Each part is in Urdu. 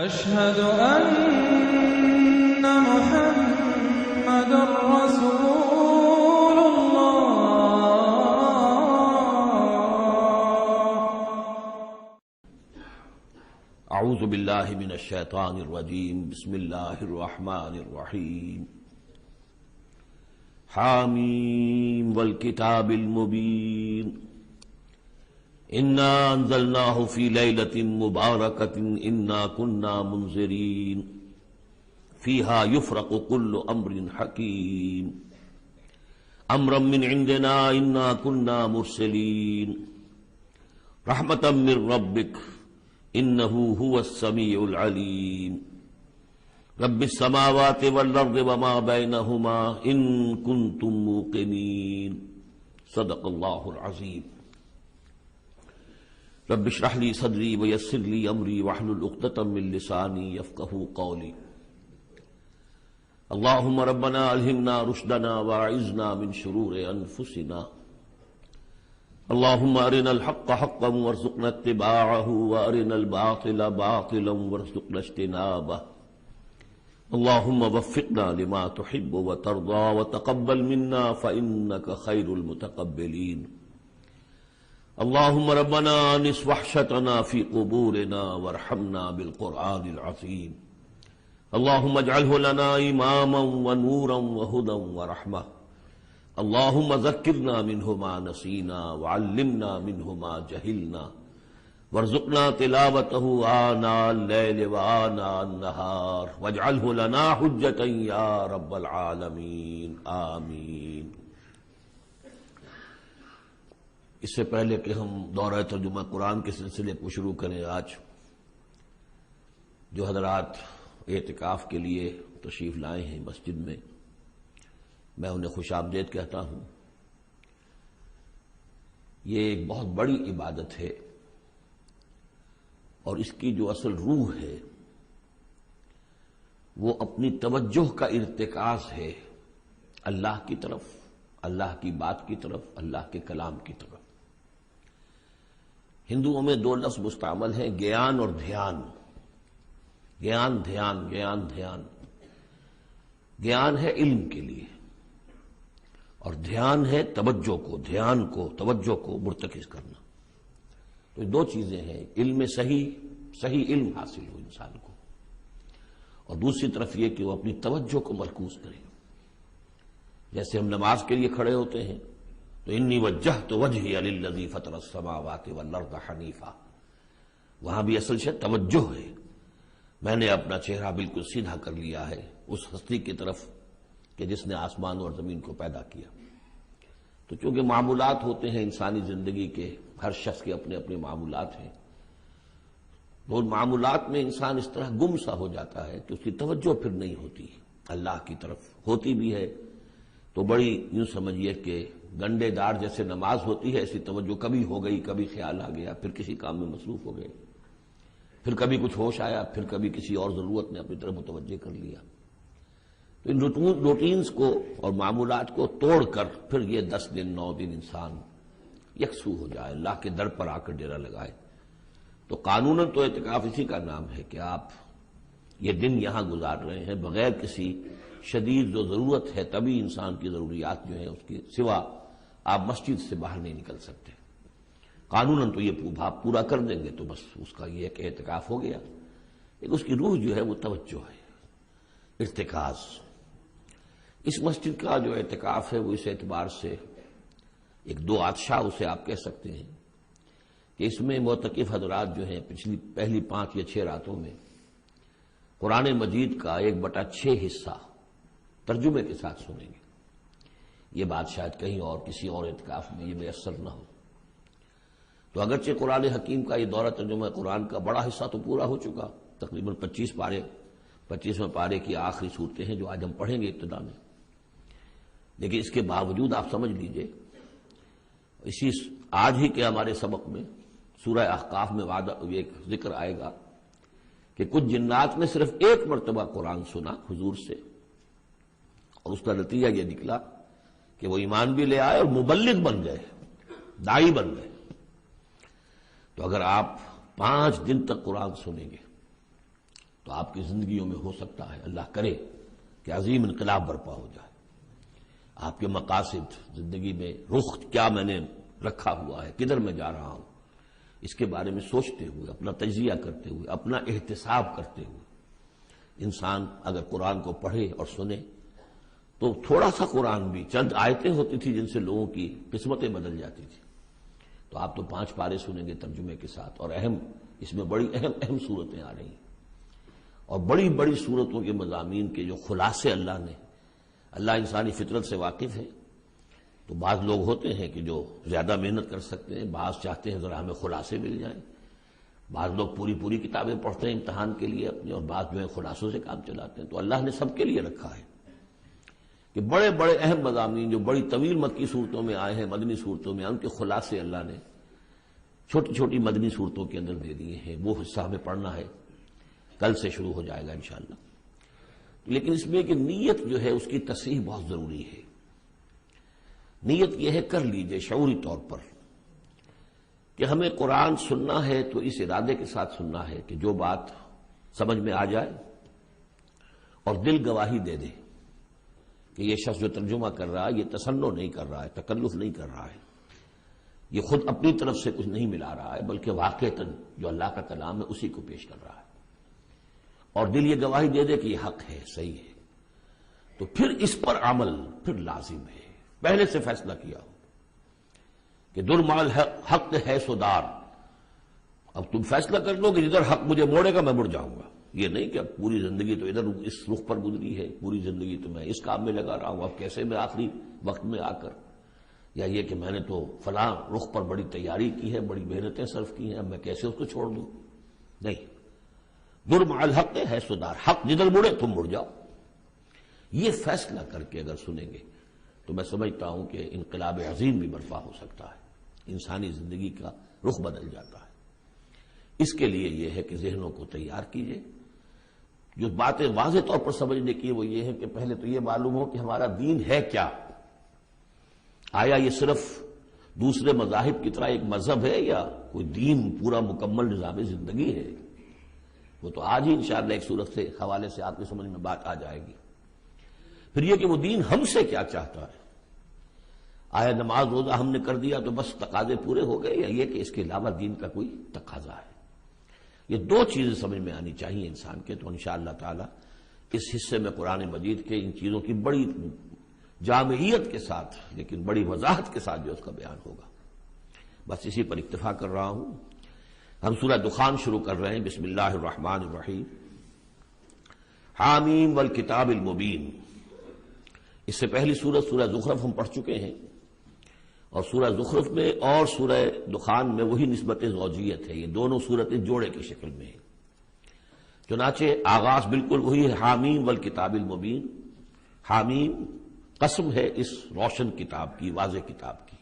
أشهد أن محمد رسول الله. اعوذ باللہ من الشیطان الرجیم. بسم اللہ الرحمن الرحیم. حامیم والکتاب المبین. انا انزلناہ فی لیلۃ مبارکۃ انا کنا منذرین فیہا یفرق کل امر حکیم امرا من عندنا انا کنا مرسلین رحمتا من ربک انہ هو السمیع العلیم. رب السماوات والارض وما بینہما ان کنتم موقنین. صدق اللہ العظیم. رب اشرح لی صدری ویسر لی امری واحلل عقدۃ من لسانی یفقہوا قولی. اللہم ربنا الہمنا رشدنا واعذنا من شرور انفسنا. اللہم ارنا الحق حقا وارزقنا اتباعہ وارنا الباطل باطلا وارزقنا اجتنابہ. اللہم وفقنا لما تحب وترضى وتقبل منا فإنك خیر المتقبلین. اللہم ربنا انس وحشتنا فی قبورنا وارحمنا بالقرآن العظیم. اللہم اجعلہ لنا اماما ونورا وہدا ورحمہ. اللہم ذکرنا منہ ما نسینا وعلمنا منہ ما جہلنا وارزقنا تلاوتہ آناء اللیل وآناء النہار واجعلہ لنا حجتا یا رب العالمین. آمین. اس سے پہلے کہ ہم دورہ ترجمہ قرآن کے سلسلے کو شروع کریں، آج جو حضرات اعتکاف کے لیے تشریف لائے ہیں مسجد میں، میں انہیں خوش آمدید کہتا ہوں. یہ ایک بہت بڑی عبادت ہے اور اس کی جو اصل روح ہے وہ اپنی توجہ کا ارتکاز ہے اللہ کی طرف، اللہ کی بات کی طرف، اللہ کے کلام کی طرف. ہندوؤں میں دو لفظ مستعمل ہیں، گیان اور دھیان. گیان دھیان، گیان دھیان. گیان ہے علم کے لیے اور دھیان ہے توجہ کو، دھیان کو، توجہ کو مرتکز کرنا. تو دو چیزیں ہیں، علم صحیح علم حاصل ہو انسان کو، اور دوسری طرف یہ کہ وہ اپنی توجہ کو مرکوز کرے. جیسے ہم نماز کے لیے کھڑے ہوتے ہیں تو انی وجہت وجہی للذی فطر السماوات والارض حنیفا، وہاں بھی اصل شے توجہ ہے. میں نے اپنا چہرہ بالکل سیدھا کر لیا ہے اس ہستی کی طرف کہ جس نے آسمان اور زمین کو پیدا کیا. تو چونکہ معمولات ہوتے ہیں انسانی زندگی کے، ہر شخص کے اپنے اپنے معمولات ہیں، وہ معمولات میں انسان اس طرح گم سا ہو جاتا ہے کہ اس کی توجہ پھر نہیں ہوتی اللہ کی طرف. ہوتی بھی ہے تو بڑی یوں سمجھیے کہ گنڈے دار جیسے نماز ہوتی ہے، ایسی توجہ کبھی ہو گئی، کبھی خیال آ گیا، پھر کسی کام میں مصروف ہو گئے، پھر کبھی کچھ ہوش آیا، پھر کبھی کسی اور ضرورت نے اپنی طرف متوجہ کر لیا. تو ان روٹینز کو اور معمولات کو توڑ کر پھر یہ 10 دن 9 دن انسان یکسو ہو جائے، اللہ کے در پر آ کر ڈیرا لگائے. تو قانوناً تو اعتکاف اسی کا نام ہے کہ آپ یہ دن یہاں گزار رہے ہیں بغیر کسی شدید جو ضرورت ہے، طبی انسان کی ضروریات جو ہیں اس کی سوا آپ مسجد سے باہر نہیں نکل سکتے. قانوناً تو یہ آپ پورا کر دیں گے تو بس اس کا یہ کہ اعتکاف ہو گیا. لیکن اس کی روح جو ہے وہ توجہ ہے، ارتکاز. اس مسجد کا جو اعتکاف ہے وہ اس اعتبار سے ایک دو آتشاہ اسے آپ کہہ سکتے ہیں کہ اس میں معتکف حضرات جو ہیں پہلی 5 یا 6 راتوں میں قرآن مجید کا 1/6 حصہ ترجمے کے ساتھ سنیں گے. یہ بات شاید کہیں اور کسی اور اعتکاف میں یہ میسر نہ ہو. تو اگرچہ قرآن حکیم کا یہ دورہ ترجمہ قرآن کا بڑا حصہ تو پورا ہو چکا، تقریباً 25ویں پارے کی آخری صورتیں ہیں جو آج ہم پڑھیں گے ابتدا میں. لیکن اس کے باوجود آپ سمجھ لیجئے آج ہی کے ہمارے سبق میں سورہ احقاف میں ایک ذکر آئے گا کہ کچھ جنات نے صرف 1 مرتبہ قرآن سنا حضور سے، اور اس کا نتیجہ یہ نکلا کہ وہ ایمان بھی لے آئے اور مبلغ بن گئے، داعی بن گئے. تو اگر آپ 5 دن تک قرآن سنیں گے آپ کی زندگیوں میں ہو سکتا ہے، اللہ کرے کہ عظیم انقلاب برپا ہو جائے. آپ کے مقاصد زندگی میں، رخ کیا میں نے رکھا ہوا ہے، کدھر میں جا رہا ہوں، اس کے بارے میں سوچتے ہوئے، اپنا تجزیہ کرتے ہوئے، اپنا احتساب کرتے ہوئے انسان اگر قرآن کو پڑھے اور سنے تو تھوڑا سا قرآن بھی، چند آیتیں ہوتی تھی جن سے لوگوں کی قسمتیں بدل جاتی تھی. تو آپ تو 5 پارے سنیں گے ترجمے کے ساتھ، اور اس میں بڑی اہم صورتیں آ رہی ہیں، اور بڑی بڑی صورتوں کے مضامین کے جو خلاصے اللہ انسانی فطرت سے واقف ہے. تو بعض لوگ ہوتے ہیں کہ جو زیادہ محنت کر سکتے ہیں، بعض چاہتے ہیں ذرا ہمیں خلاصے مل جائیں، بعض لوگ پوری کتابیں پڑھتے ہیں امتحان کے لیے اپنے، اور بعض جو ہے خلاصوں سے کام چلاتے ہیں. تو اللہ نے سب کے لیے رکھا ہے کہ بڑے بڑے اہم مضامین جو بڑی طویل مکی صورتوں میں آئے ہیں، مدنی صورتوں میں، ان کے خلاصے اللہ نے چھوٹی چھوٹی مدنی صورتوں کے اندر دے دیے ہیں. وہ حصہ ہمیں پڑھنا ہے، کل سے شروع ہو جائے گا انشاءاللہ. لیکن اس میں کہ نیت جو ہے اس کی تصحیح بہت ضروری ہے. نیت یہ ہے، کر لیجئے شعوری طور پر کہ ہمیں قرآن سننا ہے تو اس ارادے کے ساتھ سننا ہے کہ جو بات سمجھ میں آ جائے اور دل گواہی دے دے کہ یہ شخص جو ترجمہ کر رہا ہے یہ تصنع نہیں کر رہا ہے، تکلف نہیں کر رہا ہے، یہ خود اپنی طرف سے کچھ نہیں ملا رہا ہے، بلکہ واقعتاً جو اللہ کا کلام ہے اسی کو پیش کر رہا ہے، اور دل یہ گواہی دے دے کہ یہ حق ہے، صحیح ہے. تو پھر اس پر عمل پھر لازم ہے. پہلے سے فیصلہ کیا ہو کہ درمال حق ہے سودار. اب تم فیصلہ کر لو کہ جدھر حق مجھے موڑے گا میں مڑ جاؤں گا. یہ نہیں کہ اب پوری زندگی تو ادھر اس رخ پر گزری ہے، پوری زندگی تو میں اس کام میں لگا رہا ہوں، اب کیسے میں آخری وقت میں آ کر، یا یہ کہ میں نے تو فلاں رخ پر بڑی تیاری کی ہے، بڑی محنتیں صرف کی ہیں، اب میں کیسے اس کو چھوڑ دوں. نہیں، درمع الحق ہے سودار، حق جدھر مڑے تم مڑ جاؤ. یہ فیصلہ کر کے اگر سنیں گے تو میں سمجھتا ہوں کہ انقلاب عظیم بھی برپا ہو سکتا ہے، انسانی زندگی کا رخ بدل جاتا ہے. اس کے لیے یہ ہے کہ ذہنوں کو تیار کیجئے. جو باتیں واضح طور پر سمجھنے کی وہ یہ ہے کہ پہلے تو یہ معلوم ہو کہ ہمارا دین ہے کیا. آیا یہ صرف دوسرے مذاہب کی طرح ایک مذہب ہے یا کوئی دین پورا مکمل نظام زندگی ہے؟ وہ تو آج ہی انشاءاللہ ایک صورت سے حوالے سے آپ کی سمجھ میں بات آ جائے گی. پھر یہ کہ وہ دین ہم سے کیا چاہتا ہے. آیا نماز روزہ ہم نے کر دیا تو بس تقاضے پورے ہو گئے، یا یہ کہ اس کے علاوہ دین کا کوئی تقاضا ہے؟ یہ 2 چیزیں سمجھ میں آنی چاہیے انسان کے. تو انشاءاللہ تعالی اس حصے میں قرآن مجید کے ان چیزوں کی بڑی جامعیت کے ساتھ لیکن بڑی وضاحت کے ساتھ جو اس کا بیان ہوگا. بس اسی پر اکتفا کر رہا ہوں. ہم سورہ دخان شروع کر رہے ہیں. بسم اللہ الرحمن الرحیم. حامیم والکتاب المبین. اس سے پہلی سورہ زخرف ہم پڑھ چکے ہیں، اور سورہ زخرف میں اور سورہ دخان میں وہی نسبت زوجیت ہے. یہ دونوں صورتیں جوڑے کی شکل میں ہیں. چنانچہ آغاز بالکل وہی ہے، حامیم والکتاب المبین. حامیم قسم ہے اس روشن کتاب کی، واضح کتاب کی،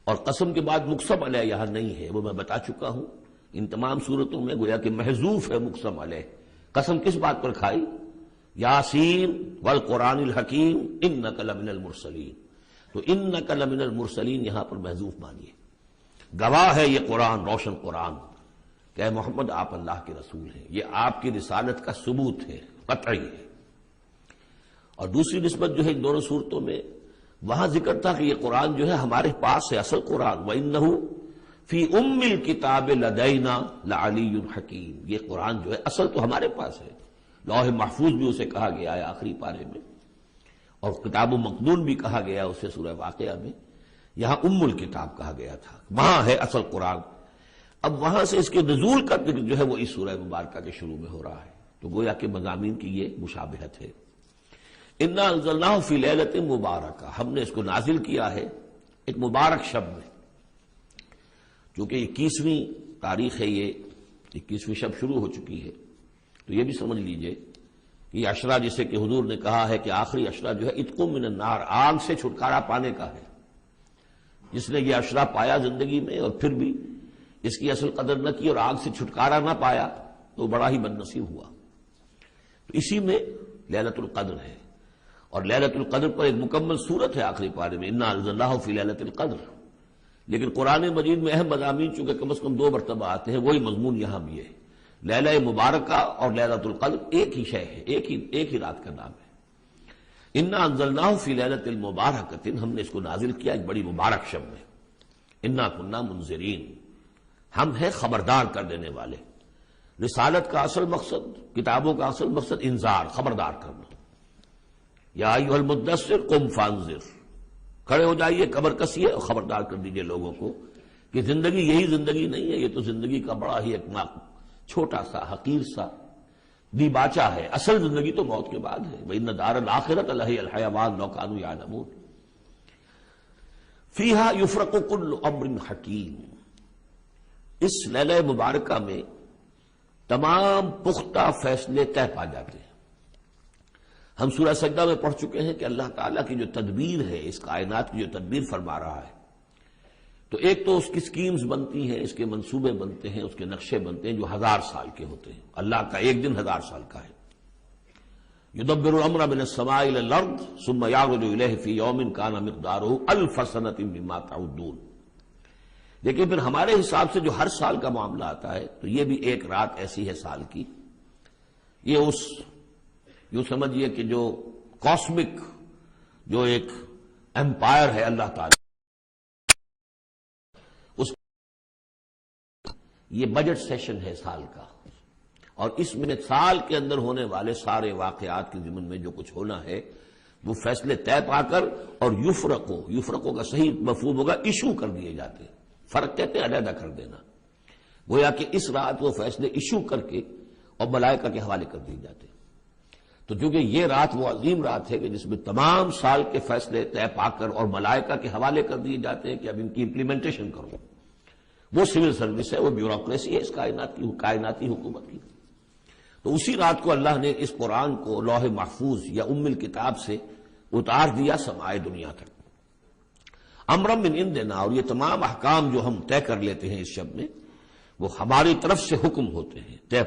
اور قسم کے بعد مقسم علیہ یہاں نہیں ہے، وہ میں بتا چکا ہوں. ان تمام صورتوں میں گویا کہ محذوف ہے مقسم علیہ. قسم کس بات پر کھائی؟ یاسین والقرآن الحکیم انک لمن المرسلین. تو انک لمن المرسلین یہاں پر محذوف مانیے. گواہ ہے یہ قرآن، روشن قرآن، کہ اے محمد آپ اللہ کے رسول ہیں. یہ آپ کی رسالت کا ثبوت ہے، قطعی ہے. اور دوسری نسبت جو ہے ان دونوں صورتوں میں، وہاں ذکر تھا کہ یہ قرآن جو ہے ہمارے پاس ہے، اصل قرآن. وَإِنَّهُ فِي أُمِّ الْكِتَابِ لَدَيْنَا لَعَلِيٌّ حَكِيمٌ. یہ قرآن جو ہے اصل تو ہمارے پاس ہے، لوح محفوظ بھی اسے کہا گیا ہے آخری پارے میں، اور کتاب و مقدون بھی کہا گیا اسے سورہ واقعہ میں. یہاں ام الکتاب کہا گیا تھا، وہاں ہے اصل قرآن. اب وہاں سے اس کے نزول کا ذکر جو ہے وہ اس سورہ مبارکہ کے شروع میں ہو رہا ہے. تو گویا کہ مضامین کی یہ مشابہت ہے. انا انزلناہ فی لیلۃ مبارکہ. ہم نے اس کو نازل کیا ہے ایک مبارک شب میں. چونکہ 21ویں تاریخ ہے، یہ 21ویں شب شروع ہو چکی ہے. تو یہ بھی سمجھ لیجئے کہ یہ عشرہ جسے کہ حضور نے کہا ہے کہ آخری عشرہ جو ہے عتق من النار، آگ سے چھٹکارا پانے کا ہے. جس نے یہ عشرہ پایا زندگی میں اور پھر بھی اس کی اصل قدر نہ کی اور آگ سے چھٹکارا نہ پایا تو بڑا ہی بد نصیب ہوا. تو اسی میں لیلۃ القدر ہے، اور لیلۃ القدر پر ایک مکمل صورت ہے آخری پارے میں، انا انزلناہ فی لیلۃ القدر. لیکن قرآن مجید میں اہم مضامین چونکہ کم از کم 2 مرتبہ آتے ہیں، وہی مضمون یہاں بھی ہے. لیلہ مبارکہ اور لیلۃ القدر ایک ہی شے ہے، ایک ہی رات کا نام ہے۔ انا انزلناہ فی لیلۃ المبارکۃ، ہم نے اس کو نازل کیا ایک بڑی مبارک شب میں۔ انا کنا منذرین، ہم ہیں خبردار کر دینے والے۔ رسالت کا اصل مقصد، کتابوں کا اصل مقصد انذار، خبردار کرنا۔ یا ایھا المدثر قم فانذر، کھڑے ہو جائیے، کمر کسیے اور خبردار کر دیجئے لوگوں کو کہ زندگی یہی زندگی نہیں ہے، یہ تو زندگی کا بڑا ہی ایک چھوٹا سا حقیر سا دیباچہ ہے، اصل زندگی تو موت کے بعد ہے۔ وَإِنَّ دَارَ الْآخِرَةَ لَهِيَ الْحَيَوَانُ لَوْ كَانُوا يَعْلَمُونَ فِيهَا يُفْرَقُ كُلُّ أَمْرٍ حَكِيمٍ، اس لیلہ مبارکہ میں تمام پختہ فیصلے طے پا جاتے ہیں۔ ہم سورہ سجدہ میں پڑھ چکے ہیں کہ اللہ تعالیٰ کی جو تدبیر ہے، اس کائنات کی جو تدبیر فرما رہا ہے، تو ایک تو اس کی سکیمز بنتی ہیں، اس کے منصوبے بنتے ہیں، اس کے نقشے بنتے ہیں جو 1000 سال کے ہوتے ہیں۔ اللہ کا ایک دن 1000 سال کا ہے۔ یدبر الامر من السماء الى الارض ثم يعرج الیہ فی یوم کان مقدارہ 1000 سنۃ مما تعدون۔ لیکن پھر ہمارے حساب سے جو ہر سال کا معاملہ آتا ہے، تو یہ بھی ایک رات ایسی ہے سال کی۔ یہ اس یوں سمجھیے کہ جو کاسمک جو ایک امپائر ہے اللہ تعالی، اس یہ بجٹ سیشن ہے سال کا، اور اس میں سال کے اندر ہونے والے سارے واقعات کے ضمن میں جو کچھ ہونا ہے وہ فیصلے طے پا کر، اور یفرقو کا صحیح مفہوم ہوگا ایشو کر دیے جاتے ہیں۔ فرق کہتے ہیں علیحدہ کر دینا، گویا کہ اس رات وہ فیصلے ایشو کر کے اور ملائکہ کے حوالے کر دیے جاتے ہیں۔ تو چونکہ یہ رات وہ عظیم رات ہے کہ جس میں تمام سال کے فیصلے طے پا کر اور ملائکہ کے حوالے کر دیے جاتے ہیں کہ اب ان کی امپلیمنٹیشن کرو، وہ سول سروس ہے، وہ بیوروکریسی ہے اس کائناتی حکومت کی۔ تو اسی رات کو اللہ نے اس قرآن کو لوح محفوظ یا ام الکتاب سے اتار دیا سمائے دنیا تک۔ امرا من عندنا، اور یہ تمام احکام جو ہم طے کر لیتے ہیں اس شب میں، وہ ہماری طرف سے حکم ہوتے ہیں، طے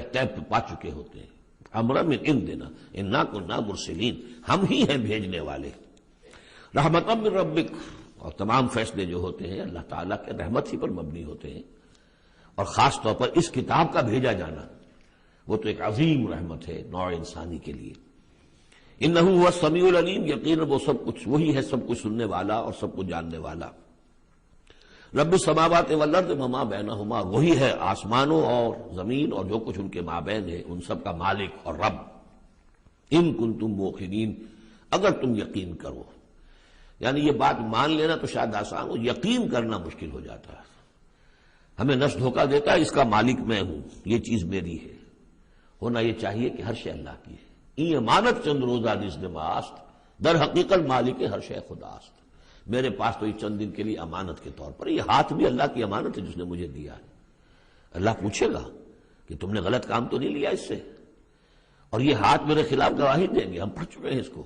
پا چکے ہوتے ہیں۔ امرا من عندنا انا کنا مرسلین، ہم ہی ہیں بھیجنے والے۔ رحمتا من ربک، اور تمام فیصلے جو ہوتے ہیں اللہ تعالیٰ کے رحمت ہی پر مبنی ہوتے ہیں، اور خاص طور پر اس کتاب کا بھیجا جانا وہ تو ایک عظیم رحمت ہے نوع انسانی کے لیے۔ انہ هو السمیع العلیم، یقیناً وہ سب کچھ وہی ہے، سب کچھ سننے والا اور سب کچھ جاننے والا۔ رب السماوات والارض وما بینہما، وہی ہے آسمانوں اور زمین اور جو کچھ ان کے مابین ہے، ان سب کا مالک اور رب۔ ان کنتم موقنین، اگر تم یقین کرو، یعنی یہ بات مان لینا تو شاید آسان ہو، یقین کرنا مشکل ہو جاتا ہے۔ ہمیں نفس دھوکہ دیتا ہے اس کا مالک میں ہوں، یہ چیز میری ہے۔ ہونا یہ چاہیے کہ ہر شے اللہ کی ہے۔ این امانت چند روزہ نزد ماست، در حقیقت مالک ہر شے خداست۔ میرے پاس تو یہ چند دن کے لیے امانت کے طور پر، یہ ہاتھ بھی اللہ کی امانت ہے جس نے مجھے دیا ہے۔ اللہ پوچھے گا کہ تم نے غلط کام تو نہیں لیا اس سے، اور یہ ہاتھ میرے خلاف گواہی دیں گے۔ ہم پڑھ چکے ہیں اس کو،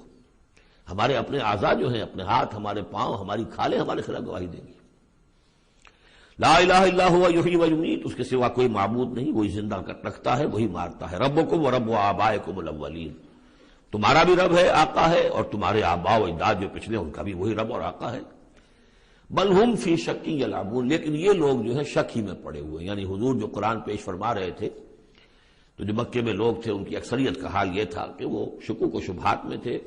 ہمارے اپنے اعضاء جو ہیں، اپنے ہاتھ، ہمارے پاؤں، ہماری کھالیں ہمارے خلاف گواہی دیں گی۔ لا الہ الا هو یحیی و یمیت، اس کے سوا کوئی معبود نہیں، وہی زندہ رکھتا ہے، وہی مارتا ہے۔ ربکم و رب آبائکم الاولین، تمہارا بھی رب ہے، آقا ہے، اور تمہارے آباء و اجداد جو پچھلے ان کا بھی وہی رب اور آقا ہے۔ بل ہم فی شک یلعبون، لیکن یہ لوگ جو ہیں شک ہی میں پڑے ہوئے، یعنی حضور جو قرآن پیش فرما رہے تھے تو جو مکے میں لوگ تھے ان کی اکثریت کا حال یہ تھا کہ وہ شکوک و شبہات میں تھے،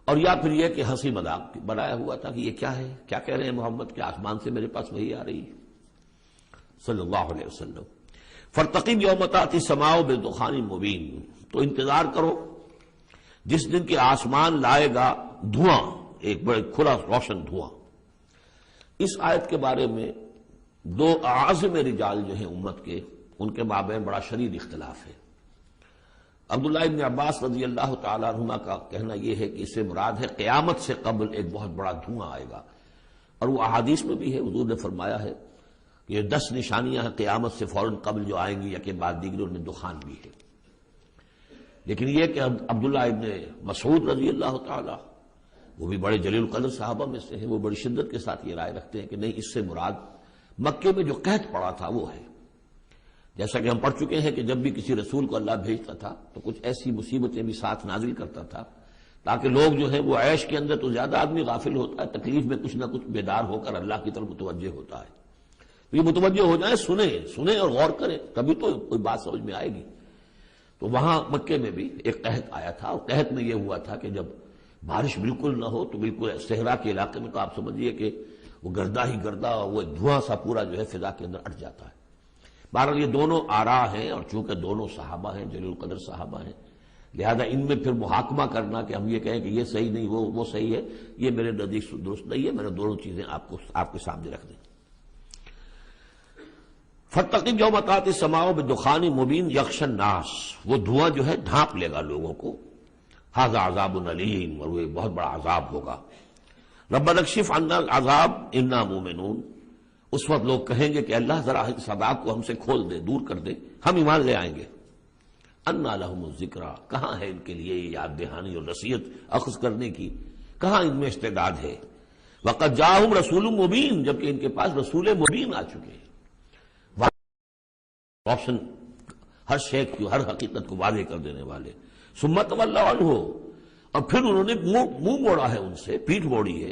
اور یا پھر یہ کہ ہنسی مذاق بنایا ہوا تھا کہ یہ کیا ہے، کیا کہہ رہے ہیں محمد کہ آسمان سے میرے پاس وہی آ رہی ہے صلی اللہ علیہ وسلم۔ فارتقب یوم تأتی السماء بدخان مبین، تو انتظار کرو جس دن کہ آسمان لائے گا دھواں، ایک بڑے کھلا روشن دھواں۔ اس آیت کے بارے میں دو اعظم رجال جو ہیں امت کے، ان کے مابین بڑا شدید اختلاف ہے۔ عبداللہ ابن عباس رضی اللہ تعالیٰ عنہما کا کہنا یہ ہے کہ اس سے مراد ہے قیامت سے قبل ایک بہت بڑا دھواں آئے گا، اور وہ احادیث میں بھی ہے، حضور نے فرمایا ہے کہ یہ 10 نشانیاں ہیں قیامت سے فوراً قبل جو آئیں گی، یا کے بعد دیگر ان میں دخان بھی ہے۔ لیکن یہ کہ عبداللہ ابن مسعود رضی اللہ تعالیٰ، وہ بھی بڑے جلیل القدر صحابہ میں سے ہیں، وہ بڑی شدت کے ساتھ یہ رائے رکھتے ہیں کہ نہیں، اس سے مراد مکے میں جو قحط پڑا تھا وہ ہے۔ جیسا کہ ہم پڑھ چکے ہیں کہ جب بھی کسی رسول کو اللہ بھیجتا تھا تو کچھ ایسی مصیبتیں بھی ساتھ نازل کرتا تھا تاکہ لوگ جو ہیں وہ عیش کے اندر تو زیادہ آدمی غافل ہوتا ہے، تکلیف میں کچھ نہ کچھ بیدار ہو کر اللہ کی طرف متوجہ ہوتا ہے۔ تو یہ متوجہ ہو جائیں، سنیں اور غور کریں، تبھی تو کوئی بات سمجھ میں آئے گی۔ تو وہاں مکے میں بھی ایک قحط آیا تھا، اور قحط میں یہ ہوا تھا کہ جب بارش بالکل نہ ہو تو بالکل صحرا کے علاقے میں تو آپ سمجھیے کہ وہ گردہ ہی گردہ، وہ دھواں سا پورا جو ہے فضا کے اندر اٹھ جاتا ہے۔ بہرحال یہ دونوں آراء ہیں، اور چونکہ دونوں صحابہ ہیں، جلیل القدر صحابہ ہیں، لہذا ان میں پھر محاکمہ کرنا کہ ہم یہ کہیں کہ یہ صحیح نہیں وہ صحیح ہے، یہ میرے نزدیک درست نہیں ہے۔ میں نے دونوں چیزیں آپ کے سامنے رکھ دیں۔ فَاتَّقِنْ يَوْمَ تَأْتِي السَّمَاءُ بِدُخَانٍ مُبِينٍ يَغْشَى النَّاسَ، وہ دھواں جو ہے ڈھانپ لے گا لوگوں کو۔ هَذَا عَذَابٌ أَلِيمٌ، اور وہ ایک بہت بڑا عذاب ہوگا۔ رَبَّنَا اكْشِفْ عَنَّا الْعَذَابَ إِنَّا مُؤْمِنُونَ، اس وقت لوگ کہیں گے کہ اللہ ذرا اس عذاب کو ہم سے کھول دے، دور کر دے، ہم ایمان لے آئیں گے۔ اَنَّىٰ لَهُمُ الذِّكْرَىٰ، کہاں ہے ان کے لیے یہ یاد دہانی اور نصیحت اخذ کرنے کی، کہاں ان میں استعداد ہے۔ وَقَدْ جَاءَهُمْ رَسُولٌ مُبِينٌ، جبکہ ان کے پاس رسول مبین آ چکے ہیں، آپشن ہر شے کی، ہر حقیقت کو واضح کر دینے والے۔ ثُمَّ تَوَلَّوْا عَنْهُ، اور پھر انہوں نے منہ موڑا ہے ان سے، پیٹھ موڑی ہے۔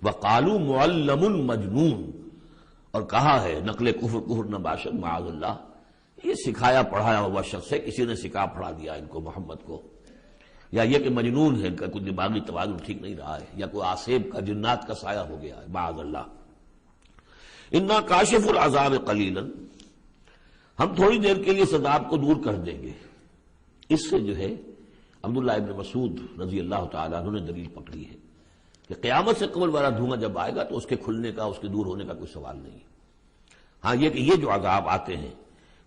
وَقَالُوا مُعَلَّمٌ مَجْنُونٌ، اور کہا ہے نقل کفر نہ باشد معاذ اللہ، یہ سکھایا پڑھایا ہوا شخص ہے، کسی نے سکھا پڑھا دیا ان کو محمد کو، یا یہ کہ مجنون ہے، ان کا کوئی دماغی توازن ٹھیک نہیں رہا ہے، یا کوئی آصیب کا جنات کا سایہ ہو گیا ہے معاذ اللہ۔ انا کاشف العذاب قلیلا، ہم تھوڑی دیر کے لیے اس عذاب کو دور کر دیں گے۔ اس سے جو ہے عبداللہ ابن مسعود رضی اللہ تعالیٰ عنہ نے دلیل پکڑی ہے کہ قیامت سے قبل والا دھواں جب آئے گا تو اس کے کھلنے کا، اس کے دور ہونے کا کوئی سوال نہیں۔ ہاں یہ کہ یہ جو عذاب آتے ہیں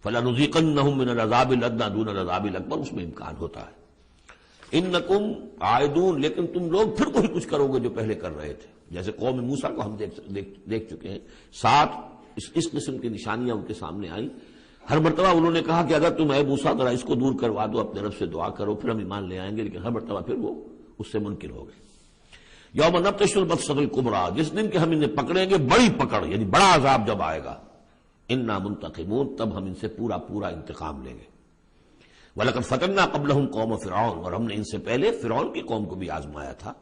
فَلَنُذِيقَنَّهُم مِّنَ الْعَذَابِ الْأَدْنَىٰ دُونَ الْعَذَابِ الْأَكْبَرِ، اس میں امکان ہوتا ہے۔ اِنَّكُمْ عَائِدُونَ، لیکن تم لوگ پھر وہی کچھ کرو گے جو پہلے کر رہے تھے، جیسے قوم موسیٰ کو ہم دیکھ چکے ہیں، 7 اس قسم کی نشانیاں ان کے سامنے آئیں۔ ہر مرتبہ انہوں نے کہا کہ اگر تم اے موسیٰ ذرا اس کو دور کروا دو، اپنے رب سے دعا کرو، پھر ہم ایمان لے آئیں گے، لیکن ہر مرتبہ پھر وہ اس سے منکر ہو گئے۔ یوم نبطش البطشۃ الکبریٰ، جس دن کہ ہم انہیں پکڑیں گے بڑی پکڑ، یعنی بڑا عذاب جب آئے گا، انا منتقمون، تب ہم ان سے پورا انتقام لیں گے۔ وَلَقَدْ فَتَنَّا قَبْلَهُمْ قَوْمَ فِرْعَوْنَ، اور ہم نے ان سے پہلے فرعون کی قوم کو بھی آزمایا تھا۔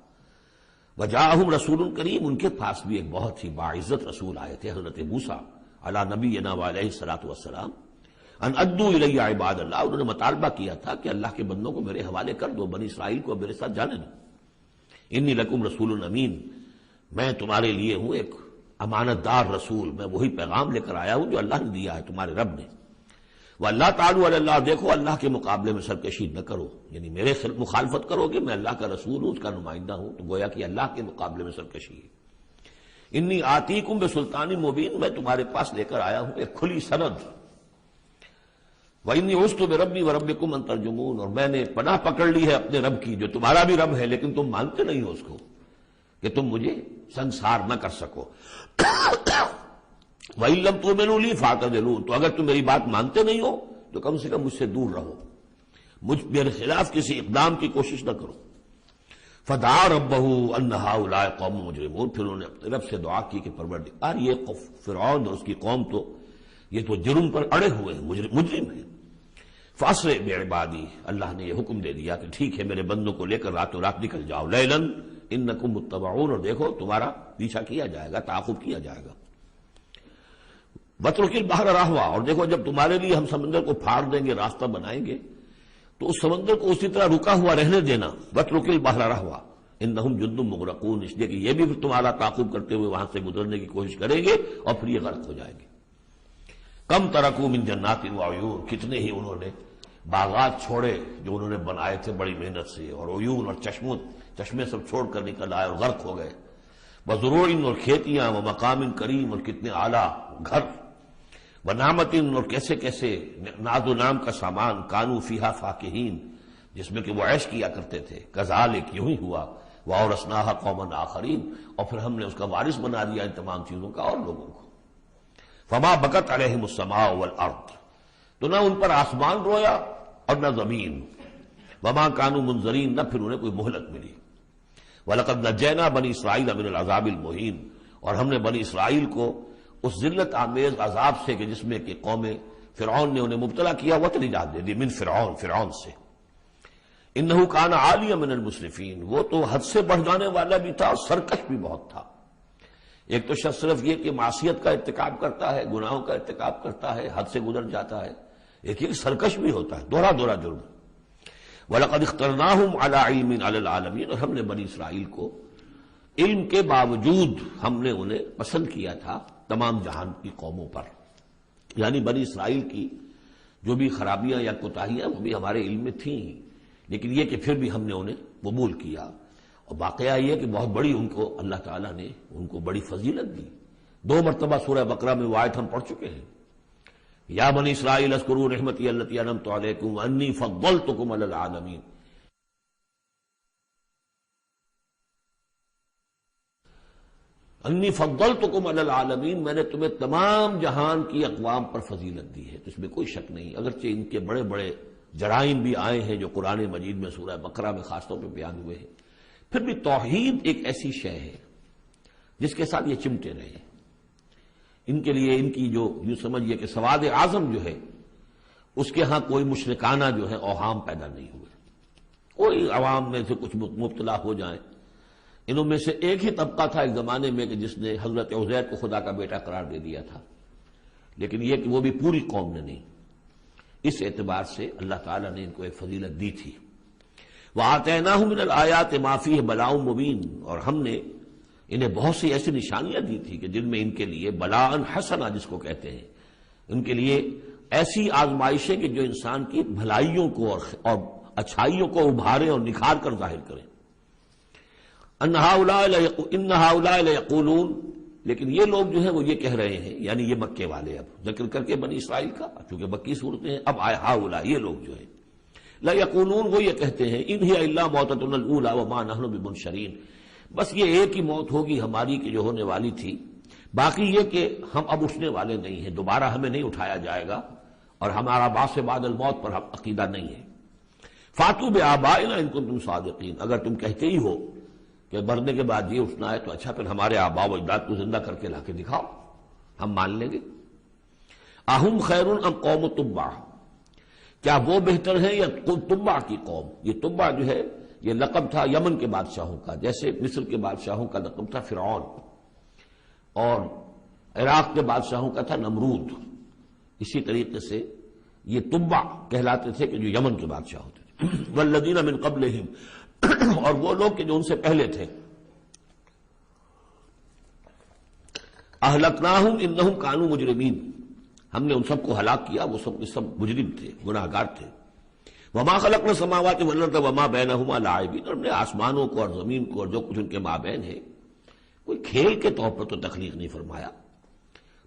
وَجَاءَهُمْ رَسُولٌ كَرِيمٌ، ان کے پاس بھی ایک بہت ہی باعزت رسول آئے تھے، حضرت موسیٰ علی نبینا وعلیہ الصلاۃ والسلام، ان ادوا الی عباد اللہ، انہوں نے مطالبہ کیا تھا کہ اللہ کے بندوں کو میرے حوالے کر دو، بنی اسرائیل کو میرے ساتھ جانے دو۔ انی لکم رسول امین، میں تمہارے لیے ہوں ایک امانت دار رسول، میں وہی پیغام لے کر آیا ہوں جو اللہ نے دیا ہے تمہارے رب نے۔ وَاللَّهُ تَعَالَى عَلَى اللَّهِ، دیکھو اللہ کے مقابلے میں سرکشی نہ کرو، یعنی میرے مخالفت کرو گے، میں اللہ کا رسول ہوں، اس کا نمائندہ ہوں، تو گویا کہ اللہ کے مقابلے میں سرکشی ہے۔ انی آتیکم بسلطان مبین، میں تمہارے پاس لے کر آیا ہوں ایک کھلی سند۔ وَإِنِّي عُذْتُ بِرَبِّي وَرَبِّكُمْ أَن تَرْجُمُونَ، اور میں نے پناہ پکڑ لی ہے اپنے رب کی جو تمہارا بھی رب ہے، لیکن تم مانتے نہیں ہو اس کو، کہ تم مجھے سنسار نہ کر سکو۔ وَإِن لَّمْ تُؤْمِنُوا لِي فَاعْتَزِلُونِ، تو اگر تم میری بات مانتے نہیں ہو تو کم سے کم مجھ سے دور رہو، میرے خلاف کسی اقدام کی کوشش نہ کرو۔ فَدَعَا رَبَّهُ أَنَّ هَٰؤُلَاءِ قَوْمٌ مُجْرِمُونَ، پھر انہوں نے اپنے رب سے دعا کی کہ پروردگار یہ فرعون اور اس کی قوم تو یہ تو جرم پر اڑے ہوئے ہیں، مجرم ہیں۔ فَأَسْرِع بِعِبَادِي، اللہ نے یہ حکم دے دیا کہ ٹھیک ہے میرے بندوں کو لے کر راتوں رات نکل جاؤ، لیلاً انکم متبعون، اور دیکھو تمہارا پیچھا کیا جائے گا، تعاقب کیا جائے گا۔ وَاتْرُكِ الْبَحْرَ رَهْوًا، اور دیکھو جب تمہارے لیے ہم سمندر کو پھاڑ دیں گے، راستہ بنائیں گے، تو اس سمندر کو اسی طرح رکا ہوا رہنے دینا۔ وَاتْرُكِ الْبَحْرَ رَهْوًا إِنَّهُمْ جُندٌ مُغْرَقُونَ، اس لیے کہ یہ بھی پھر تمہارا تعاقب کرتے ہوئے وہاں سے گزرنے کی کوشش کریں گے اور پھر یہ غرق ہو جائیں گے۔ کم ترکوا من جنات وعیون، کتنے ہی انہوں نے باغات چھوڑے جو انہوں نے بنائے تھے بڑی محنت سے، اور عیون اور چشمے سب چھوڑ کر نکل آئے اور غرق ہو گئے۔ وزروع، اور کھیتیاں، ومقام کریم، اور کتنے اعلیٰ گھر، ونعمت، اور کیسے کیسے ناز و نام کا سامان، کانوا فیہا فاکہین، جس میں کہ وہ عیش کیا کرتے تھے۔ کذالک، یوں ہی ہوا، وَأَوْرَثْنَاهَا قَوْمًا آخَرِينَ، اور پھر ہم نے اس کا وارث بنا دیا ان تمام چیزوں کا اور لوگوں کو۔ فما بکت علیہم السماء والارض، تو نہ ان پر آسمان رویا اور نہ زمین۔ وما کانوا منظرین، نہ پھر انہیں کوئی مہلت ملی۔ وَلَقَدْ نَجَّيْنَا بَنِي إِسْرَائِيلَ مِنَ الْعَذَابِ الْمُهِينِ، اور ہم نے بنی اسرائیل کو اس ذلت آمیز عذاب سے کہ جس میں کہ قوم فرعون نے انہیں مبتلا کیا، وہ نجات دے دی، من فرعون سے۔ انہ کان عالیہ من المسرفین، وہ تو حد سے بڑھ جانے والا بھی تھا اور سرکش بھی بہت تھا۔ ایک تو شخص صرف یہ کہ معصیت کا ارتکاب کرتا ہے، گناہوں کا ارتکاب کرتا ہے، حد سے گزر جاتا ہے، ایک سرکش بھی ہوتا ہے، دوہرا دوہرا جرم۔ وَلَقَدِ اخْتَرْنَاهُمْ عَلَىٰ عِلْمٍ عَلَى الْعَالَمِينَ، اور ہم نے بنی اسرائیل کو علم کے باوجود ہم نے انہیں پسند کیا تھا تمام جہان کی قوموں پر، یعنی بنی اسرائیل کی جو بھی خرابیاں یا کوتاہیاں وہ بھی ہمارے علم میں تھیں، لیکن یہ کہ پھر بھی ہم نے انہیں قبول کیا۔ اور واقعہ یہ کہ بہت بڑی ان کو اللہ تعالیٰ نے ان کو بڑی فضیلت دی۔ 2 مرتبہ سورہ بقرہ میں وہ آیت ہم پڑھ چکے ہیں، یا بنی اسرائیل اذکروا نعمتی التی انعمت علیکم وانی فضلتکم علی العالمین۔ انی فضلتکم علی العالمین، میں نے تمہیں تمام جہان کی اقوام پر فضیلت دی ہے، تو اس میں کوئی شک نہیں، اگرچہ ان کے بڑے بڑے جرائم بھی آئے ہیں جو قرآن مجید میں سورہ بقرہ میں خاص طور پہ بیان ہوئے ہیں، پھر بھی توحید ایک ایسی شے ہے جس کے ساتھ یہ چمٹے رہے۔ ان کے لیے ان کی جو یوں سمجھیے کہ سواد اعظم جو ہے اس کے ہاں کوئی مشرکانہ جو ہے اوہام پیدا نہیں ہوئے، کوئی عوام میں سے کچھ مبتلا ہو جائیں۔ انہوں میں سے ایک ہی طبقہ تھا ایک زمانے میں کہ جس نے حضرت عزیر کو خدا کا بیٹا قرار دے دیا تھا، لیکن یہ کہ وہ بھی پوری قوم نے نہیں۔ اس اعتبار سے اللہ تعالیٰ نے ان کو ایک فضیلت دی تھی۔ وَآتَيْنَاهُم مِّنَ الْآيَاتِ مَا فِيهِ بَلَاءٌ مُّبِينٌ، اور ہم نے انہیں بہت سی ایسی نشانیاں دی تھی کہ جن میں ان کے لیے بلاء حسنہ جس کو کہتے ہیں، ان کے لیے ایسی آزمائشیں کہ جو انسان کی بھلائیوں کو اور اچھائیوں کو ابھارے اور نکھار کر ظاہر کریں۔ ان ہؤلاء لیقولون، لیکن یہ لوگ جو ہیں وہ یہ کہہ رہے ہیں، یعنی یہ مکے والے، اب ذکر کر کے بنی اسرائیل کا، چونکہ مکی صورتیں ہیں، اب آئے ہؤلاء یہ لوگ جو ہیں، لیقولون وہ یہ کہتے ہیں ان ہی الا موتتنا الاولی وما نحن بمنشرین، بس یہ ایک ہی موت ہوگی ہماری کہ جو ہونے والی تھی، باقی یہ کہ ہم اب اٹھنے والے نہیں ہیں، دوبارہ ہمیں نہیں اٹھایا جائے گا، اور ہمارا بعث بعد الموت پر عقیدہ نہیں ہے۔ فاتوا بآبائنا ان کنتم صادقین، اگر تم کہتے ہی ہو کہ مرنے کے بعد یہ اٹھنا ہے تو اچھا پھر ہمارے آباء و اجداد کو زندہ کر کے لا کے دکھاؤ، ہم مان لیں گے۔ اہم خیر ام قوم تبع، کیا وہ بہتر ہیں یا تبع کی قوم؟ یہ تبع جو ہے یہ لقب تھا یمن کے بادشاہوں کا، جیسے مصر کے بادشاہوں کا لقب تھا فرعون، اور عراق کے بادشاہوں کا تھا نمرود، اسی طریقے سے یہ تبع کہلاتے تھے کہ جو یمن کے بادشاہ ہوتے تھے۔ والذین من قبلہم، اور وہ لوگ کہ جو ان سے پہلے تھے، اہلکناہم انہم کانوا مجرمین، ہم نے ان سب کو ہلاک کیا، وہ سب مجرم تھے، گناہ گار تھے۔ وما خلقنا السماوات والارض وما بینہما لاعبین، اور ہم نے آسمانوں کو اور زمین کو اور جو کچھ ان کے مابین ہے کوئی کھیل کے طور پر تو تخلیق نہیں فرمایا۔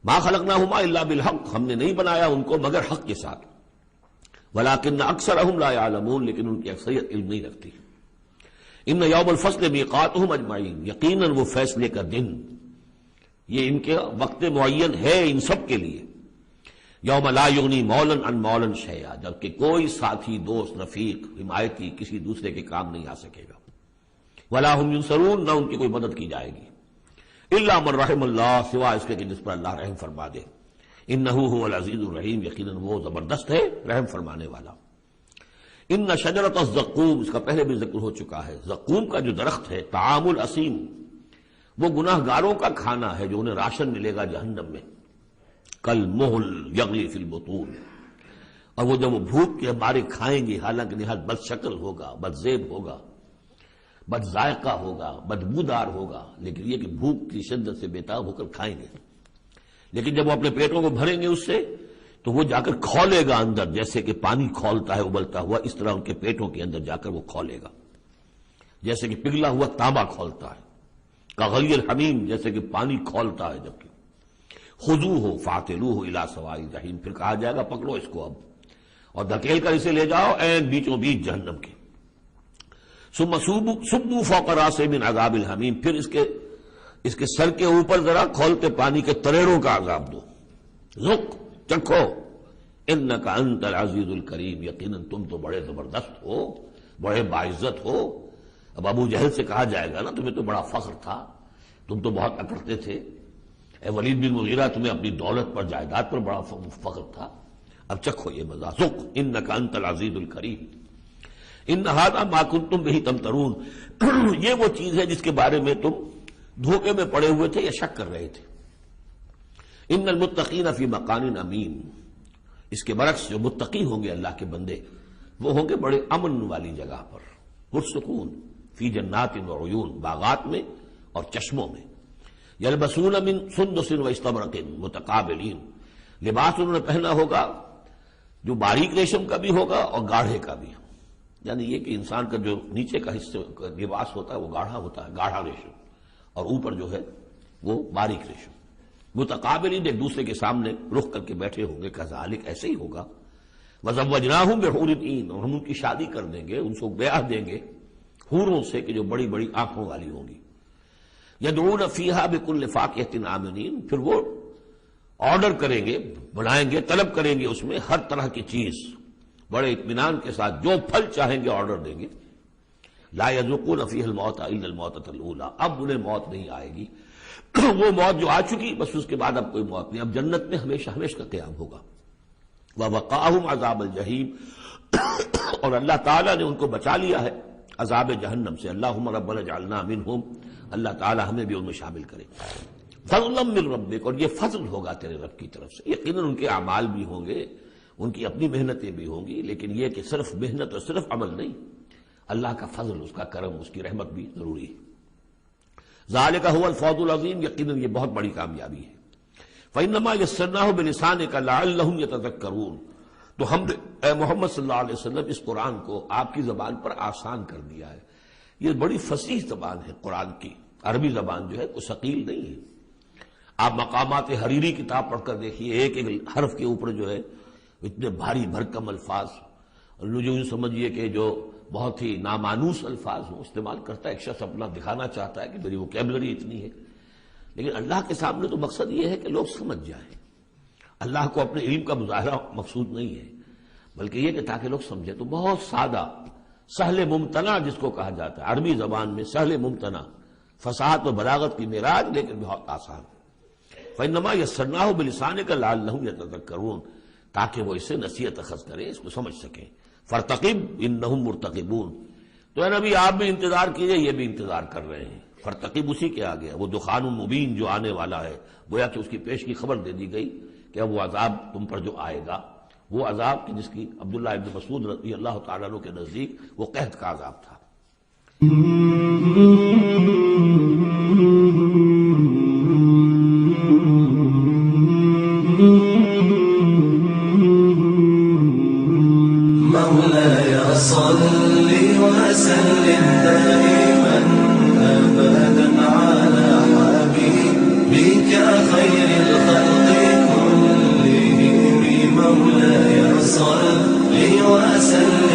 ما خلقناہما الا بالحق، ہم نے نہیں بنایا ان کو مگر حق کے ساتھ۔ ولکن اکثرہم لا یعلمون، لیکن ان کی اکثریت علم نہیں رکھتی۔ ان یوم الفصل میقاتہم اجمعین، یقیناً وہ فیصلے کا دن یہ ان کے وقت معین ہے ان سب کے لیے۔ یوم لا یغنی مولا عن مولا شیئا، جبکہ کوئی ساتھی دوست رفیق حمایتی کسی دوسرے کے کام نہیں آ سکے گا۔ ولا هم ینصرون، نہ ان کی کوئی مدد کی جائے گی۔ الا من رحم اللہ، سوائے اس کے کہ جس پر اللہ رحم فرما دے۔ انہ هو العزیز الرحیم، یقیناً وہ زبردست ہے رحم فرمانے والا۔ ان شجرۃ الزقوم، اس کا پہلے بھی ذکر ہو چکا ہے، زقوم کا جو درخت ہے، طعام الاسیم، وہ گناہ گاروں کا کھانا ہے جو انہیں راشن ملے گا جہنم میں، کل محل یغلی فی البطون، اور وہ جب وہ بھوک کے مارے کھائیں گے، حالانکہ نہایت بد شکل ہوگا، بد زیب ہوگا، بد ذائقہ ہوگا، بدبودار ہوگا، لیکن یہ کہ بھوک کی شدت سے بےتاب ہو کر کھائیں گے، لیکن جب وہ اپنے پیٹوں کو بھریں گے اس سے تو وہ جا کر کھولے گا اندر، جیسے کہ پانی کھولتا ہے ابلتا ہوا، اس طرح ان کے پیٹوں کے اندر جا کر وہ کھولے گا، جیسے کہ پگھلا ہوا تانبا کھولتا ہے، کغلی الحمیم، جیسے کہ پانی کھولتا ہے، جبکہ خذوہ فاعتلوہ الی سواء الجحیم، پھر کہا جائے گا پکڑو اس کو اب اور دھکیل کر اسے لے جاؤ عین بیچوں بیچ جہنم کے۔ ثم صبوا فوق راسہ من عذاب الحمیم، پھر اس کے سر کے اوپر ذرا کھولتے پانی کے تریڑوں کا عذاب دو، ذق، چکھو، انک انت العزیز الکریم، یقیناً تم تو بڑے زبردست ہو، بڑے باعزت ہو۔ اب ابو جہل سے کہا جائے گا نا تمہیں تو بڑا فخر تھا، تم تو بہت اکڑتے تھے، اے ولید بن مغیرہ تمہیں اپنی دولت پر جائیداد پر بڑا فخر تھا، اب چکھو یہ مزہ، ذق انک انت العزیز الکریم، ان ھذا ما کنتم بہ تمترون، یہ وہ چیز ہے جس کے بارے میں تم دھوکے میں پڑے ہوئے تھے یا شک کر رہے تھے۔ ان المتقین فی مقام امین، اس کے برعکس جو متقی ہوں گے اللہ کے بندے وہ ہوں گے بڑے امن والی جگہ پر، پرسکون، فی جنات و عیون، باغات میں اور چشموں میں، یلبسون من سندس و استبرق متقابلین، لباس انہوں نے پہنا ہوگا جو باریک ریشم کا بھی ہوگا اور گاڑھے کا بھی، یعنی یہ کہ انسان کا جو نیچے کا حصہ لباس ہوتا ہے وہ گاڑھا ہوتا ہے، گاڑھا ریشم، اور اوپر جو ہے وہ باریک ریشم، متقابلین ایک دوسرے کے سامنے رخ کر کے بیٹھے ہوں گے، کذالک ایسے ہی ہوگا، وزوجناہم بحور عین، اور ہم ان کی شادی کر دیں گے، ان کو بیاہ دیں گے حوروں سے کہ جو بڑی بڑی آنکھوں والی ہوں گی، یدعون فیہا بکل فاکہۃ آمنین، پھر وہ آرڈر کریں گے، بلائیں گے، طلب کریں گے اس میں ہر طرح کی چیز بڑے اطمینان کے ساتھ، جو پھل چاہیں گے آرڈر دیں گے، لا یذوقون فیہا الموت الا الموتۃ الاولی، اب انہیں موت نہیں آئے گی، وہ موت جو آ چکی بس اس کے بعد اب کوئی موت نہیں، اب جنت میں ہمیشہ ہمیشہ کا قیام ہوگا، ووقاہم عذاب الجحیم، اور اللہ تعالیٰ نے ان کو بچا لیا ہے عذاب جہنم سے، اللہم ربنا اجعلنا منہم، اللہ تعالیٰ ہمیں بھی ان میں شامل کرے، فضلا من ربک، اور یہ فضل ہوگا تیرے رب کی طرف سے، یقیناً ان کے اعمال بھی ہوں گے، ان کی اپنی محنتیں بھی ہوں گی، لیکن یہ کہ صرف محنت اور صرف عمل نہیں، اللہ کا فضل، اس کا کرم، اس کی رحمت بھی ضروری ہے، ذالک هو الفوز العظیم، یقیناً یہ بہت بڑی کامیابی ہے، فإنما يسرناه بلسانک لعلهم يتذکرون، تو ہم نے اے محمد صلی اللہ علیہ وسلم اس قرآن کو آپ کی زبان پر آسان کر دیا ہے، یہ بڑی فصیح زبان ہے قرآن کی، عربی زبان جو ہے کوئی ثقیل نہیں ہے، آپ مقامات حریری کتاب پڑھ کر دیکھیے، ایک ایک حرف کے اوپر جو ہے اتنے بھاری بھرکم الفاظ، جو یوں سمجھیے کہ جو بہت ہی نامانوس الفاظ ہوں استعمال کرتا ہے، ایک شخص اپنا دکھانا چاہتا ہے کہ میری ووکیبلری اتنی ہے، لیکن اللہ کے سامنے تو مقصد یہ ہے کہ لوگ سمجھ جائیں، اللہ کو اپنے علم کا مظاہرہ مقصود نہیں ہے، بلکہ یہ کہ تاکہ لوگ سمجھیں، تو بہت سادہ، سہل ممتنع جس کو کہا جاتا ہے عربی زبان میں، سہل ممتنع، فصاحت و بلاغت کی معراج، لیکن بہت آسان، فإنما یسرناہ بلسانک لعلہم یتذکرون، تاکہ وہ اسے نصیحت اخذ کریں، اس کو سمجھ سکیں، فرتقب انہم مرتقبون، تو اے نبی آپ بھی انتظار کیجئے، یہ بھی انتظار کر رہے ہیں، فرتقب اسی کے آگے وہ دخان مبین جو آنے والا ہے، گویا کہ اس کی پیش کی خبر دے دی گئی کہ اب وہ عذاب تم پر جو آئے گا، وہ عذاب کی جس کی عبداللہ ابن مسعود رضی اللہ تعالیٰ عنہ کے نزدیک وہ قحط کا عذاب تھا۔ مولاي صل وسلم دائما أبدا على حبيبك خير الخلق كلهم، مولاي صل وسلم